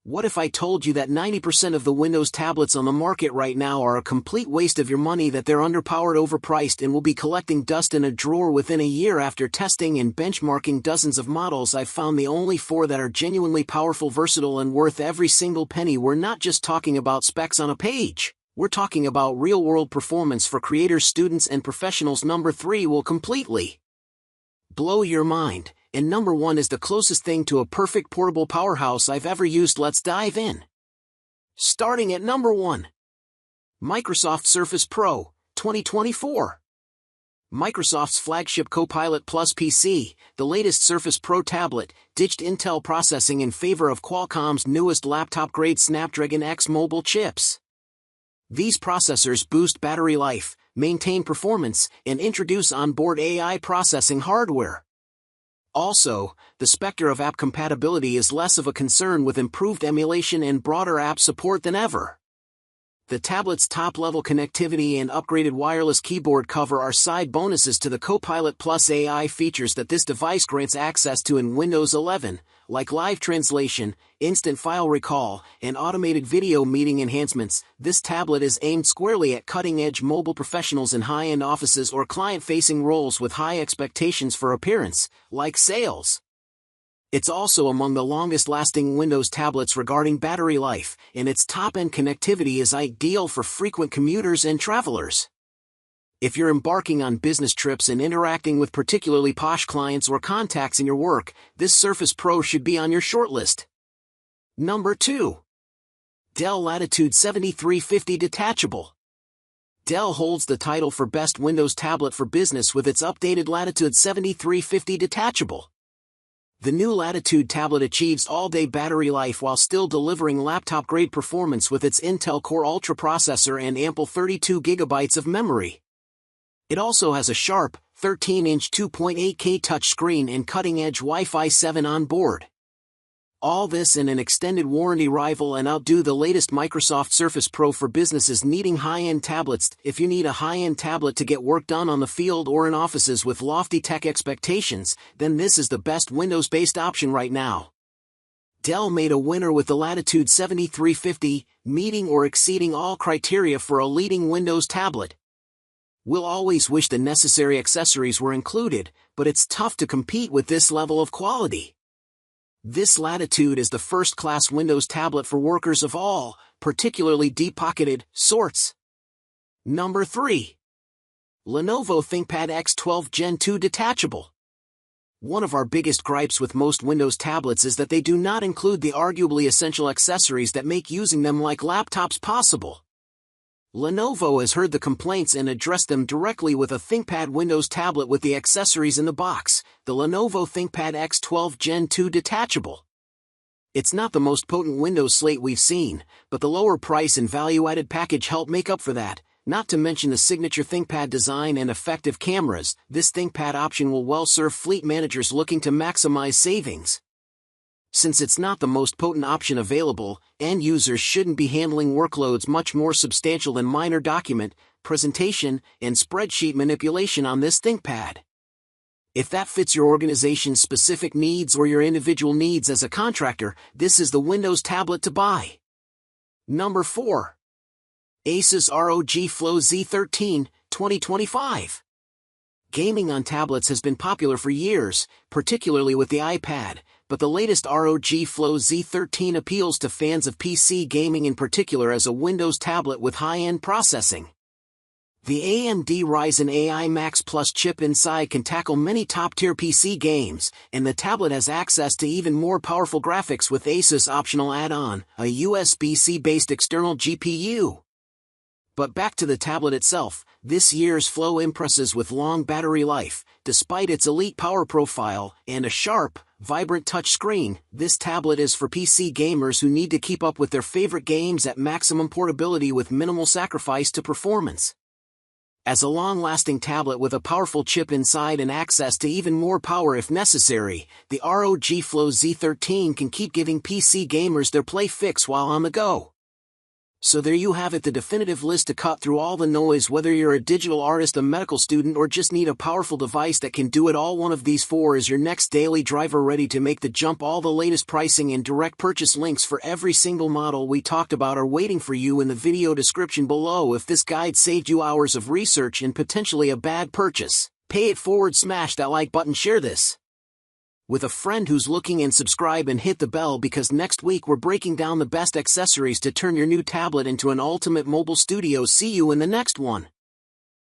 What if I told you that 90% of the Windows tablets on the market right now are a complete waste of your money, that they're underpowered, overpriced, and will be collecting dust in a drawer within a year? After testing and benchmarking dozens of models, I've found the only 4 that are genuinely powerful, versatile, and worth every single penny. We're not just talking about specs on a page. We're talking about real-world performance for creators, students, and professionals. Number 3 will completely blow your mind, and number 1 is the closest thing to a perfect portable powerhouse I've ever used. Let's dive in. Starting at number 1. Microsoft Surface Pro 2024. Microsoft's flagship Copilot Plus PC, the latest Surface Pro tablet, ditched Intel processing in favor of Qualcomm's newest laptop-grade Snapdragon X mobile chips. These processors boost battery life, maintain performance, and introduce onboard AI processing hardware. Also, the specter of app compatibility is less of a concern, with improved emulation and broader app support than ever. The tablet's top-level connectivity and upgraded wireless keyboard cover are side bonuses to the Copilot Plus AI features that this device grants access to in Windows 11, like live translation, instant file recall, and automated video meeting enhancements. This tablet is aimed squarely at cutting-edge mobile professionals in high-end offices or client-facing roles with high expectations for appearance, like sales. It's also among the longest-lasting Windows tablets regarding battery life, and its top-end connectivity is ideal for frequent commuters and travelers. If you're embarking on business trips and interacting with particularly posh clients or contacts in your work, this Surface Pro should be on your shortlist. Number 2. Dell Latitude 7350 Detachable. Dell holds the title for Best Windows Tablet for Business with its updated Latitude 7350 Detachable. The new Latitude tablet achieves all-day battery life while still delivering laptop-grade performance with its Intel Core Ultra processor and ample 32 GB of memory. It also has a sharp, 13-inch 2.8K touchscreen and cutting-edge Wi-Fi 7 on board. All this in an extended warranty, rival and outdo the latest Microsoft Surface Pro for businesses needing high-end tablets. If you need a high-end tablet to get work done on the field or in offices with lofty tech expectations, then this is the best Windows-based option right now. Dell made a winner with the Latitude 7350, meeting or exceeding all criteria for a leading Windows tablet. We'll always wish the necessary accessories were included, but it's tough to compete with this level of quality. This Latitude is the first-class Windows tablet for workers of all, particularly deep-pocketed, sorts. Number 3. Lenovo ThinkPad X12 Gen 2 Detachable. One of our biggest gripes with most Windows tablets is that they do not include the arguably essential accessories that make using them like laptops possible. Lenovo has heard the complaints and addressed them directly with a ThinkPad Windows tablet with the accessories in the box, the Lenovo ThinkPad X12 Gen 2 Detachable. It's not the most potent Windows slate we've seen, but the lower price and value-added package help make up for that, not to mention the signature ThinkPad design and effective cameras. This ThinkPad option will well serve fleet managers looking to maximize savings. Since it's not the most potent option available, end users shouldn't be handling workloads much more substantial than minor document, presentation, and spreadsheet manipulation on this ThinkPad. If that fits your organization's specific needs or your individual needs as a contractor, this is the Windows tablet to buy. Number 4. Asus ROG Flow Z13, 2025. Gaming on tablets has been popular for years, particularly with the iPad, but the latest ROG Flow Z13 appeals to fans of PC gaming in particular as a Windows tablet with high-end processing. The AMD Ryzen AI Max Plus chip inside can tackle many top-tier PC games, and the tablet has access to even more powerful graphics with Asus optional add-on, a USB-C-based external GPU. But back to the tablet itself, this year's Flow impresses with long battery life, despite its elite power profile, and a sharp, vibrant touchscreen. This tablet is for PC gamers who need to keep up with their favorite games at maximum portability with minimal sacrifice to performance. As a long-lasting tablet with a powerful chip inside and access to even more power if necessary, the ROG Flow Z13 can keep giving PC gamers their play fix while on the go. So there you have it, the definitive list to cut through all the noise, whether you're a digital artist, a medical student, or just need a powerful device that can do it all. One of these four is your next daily driver, ready to make the jump. All the latest pricing and direct purchase links for every single model we talked about are waiting for you in the video description below. If this guide saved you hours of research and potentially a bad purchase, pay it forward, smash that like button, share this with a friend who's looking, and subscribe and hit the bell, because next week we're breaking down the best accessories to turn your new tablet into an ultimate mobile studio. See you in the next one.